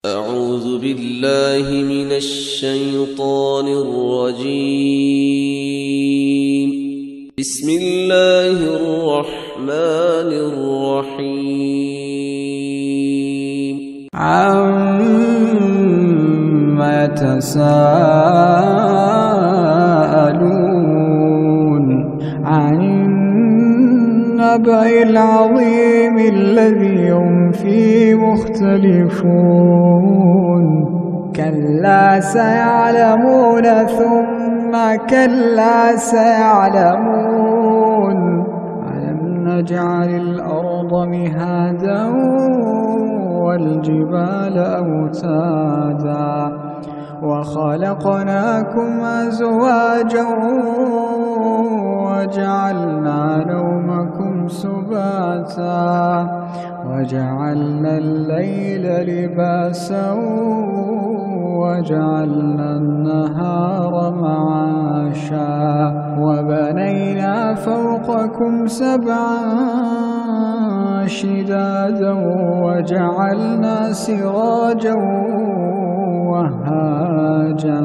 أعوذ بالله من الشيطان الرجيم. بسم الله الرحمن الرحيم. عَمَّ يَتَسَاءَلُونَ عَنِ النَّبَإِ الْعَظِيمِ الَّذِي هُمْ فِيهِ مُخْتَلِفُونَ كَلَّا سَيَعْلَمُونَ ثُمَّ كَلَّا سَيَعْلَمُونَ أَلَمْ نَجْعَلِ الْأَرْضَ مِهَادًا وَالْجِبَالَ أَوْتَادًا وَخَلَقْنَاكُمْ أَزْوَاجًا وَجَعَلْنَا نَوْمَكُمْ سُبَاتًا وَجَعَلْنَا اللَّيْلَ لِبَاسًا وَجَعَلْنَا النَّهَارَ مَعَاشًا وَبَنَيْنَا فَوْقَكُمْ سَبْعًا شِدَادًا وَجَعَلْنَا سِرَاجًا وَهَّاجًا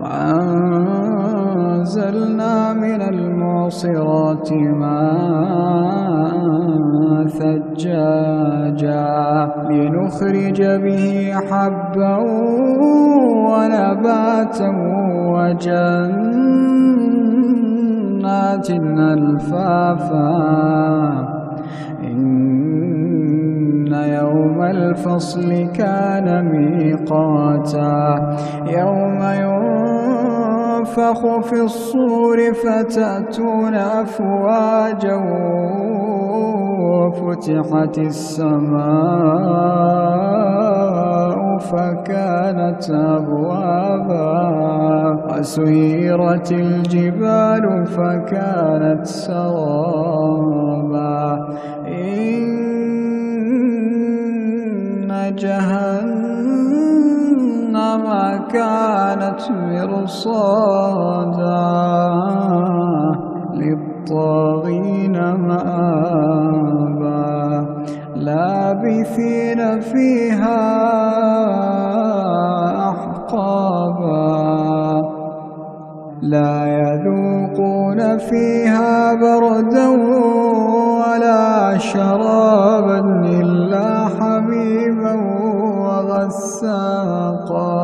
وَأَنزَلْنَا مِنَ الْمُعْصِرَاتِ مَاءً ثَجَّاجًا لِنُخْرِجَ بِهِ حَبًّا وَنَبَاتًا وَجَنَّاتٍ أَلْفَافًا إِنَّ يَوْمَ الْفَصْلِ كَانَ مِيقَاتًا يَوْمَ يُنفَخُ فِي الصُّورِ فَتَأْتُونَ أَفْوَاجًا وَفُتِحَتِ السَّمَاءُ فَكَانَتْ أَبْوَابًا وَسُيِّرَتِ الْجِبَالُ فَكَانَتْ سَرَابًا إِنَّ جَهَنَّمَ كَانَتْ مِرْصَادًا لِلطَّاغِينَ مَآبًا لَابِثِينَ فِيهَا أَحْقَابًا لَا يَذُوقُونَ فِيهَا بَرْدًا وَلَا شَرَابًا إِلَّا حَمِيمًا وَغَسَّاقًا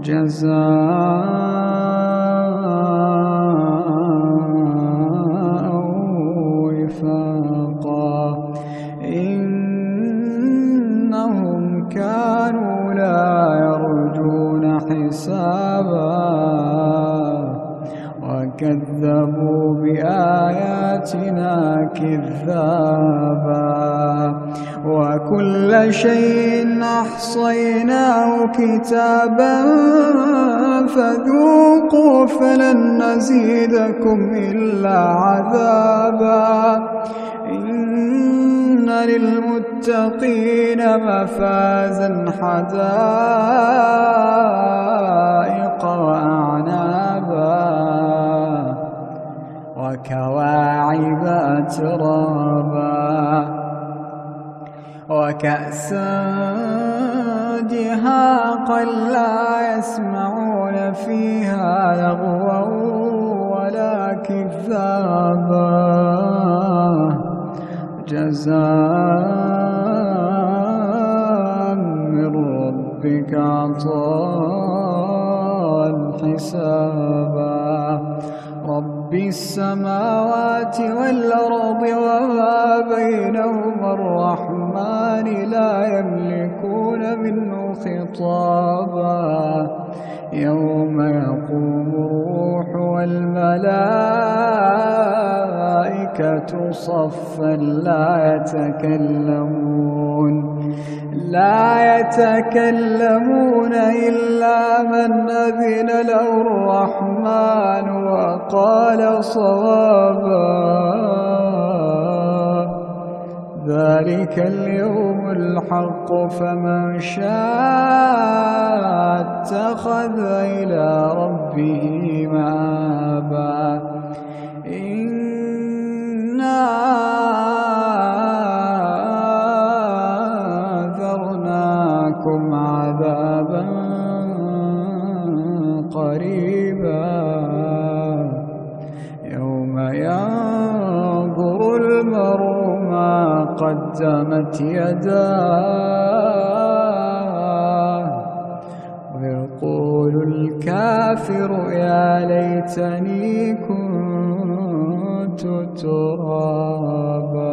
جَزَاءً وِفَاقًا إِنَّهُمْ كَانُوا لَا يَرْجُونَ حِسَابًا وَكَذَّبُوا بِآيَاتِنَا كِذَّابًا وَكُلَّ شَيْءٍ أَحْصَيْنَاهُ كِتَابًا فَذُوقُوا فَلَن نَّزِيدَكُمْ إِلَّا عَذَابًا إِنَّ لِلْمُتَّقِينَ مَفَازًا حَدَائِقَ وَأَعْنَابًا وَكَوَاعِبَ أَتْرَابًا وَكَأْسًا دِهَاقًا لَّا يَسْمَعُونَ فِيهَا لَغْوًا وَلَا كِذَّابًا جَزَاءً مِّن رَّبِّكَ عَطَاءً حِسَابًا رَبِّ السَّمَاوَاتِ وَالْأَرْضِ وَمَا بَيْنَهُمَا الرَّحْمَٰنِ لَا يَمْلِكُونَ مِنْهُ خِطَابًا يَوْمَ يَقُومُ الرُّوحُ وَالْمَلَائِكَةُ صَفًّا لَّا يَتَكَلَّمُونَ إِلَّا مَنْ أَذِنَ لَهُ الرَّحْمَٰنُ وَقَالَ صَوَابًا ذَلِكَ الْيَوْمُ الْحَقُّ فَمَن شَاءَ اتَّخَذَ إِلَىٰ رَبِّهِ مَآبًا إِنَّا قدمت يداه ويقول الكافر يا ليتني كنت ترابا.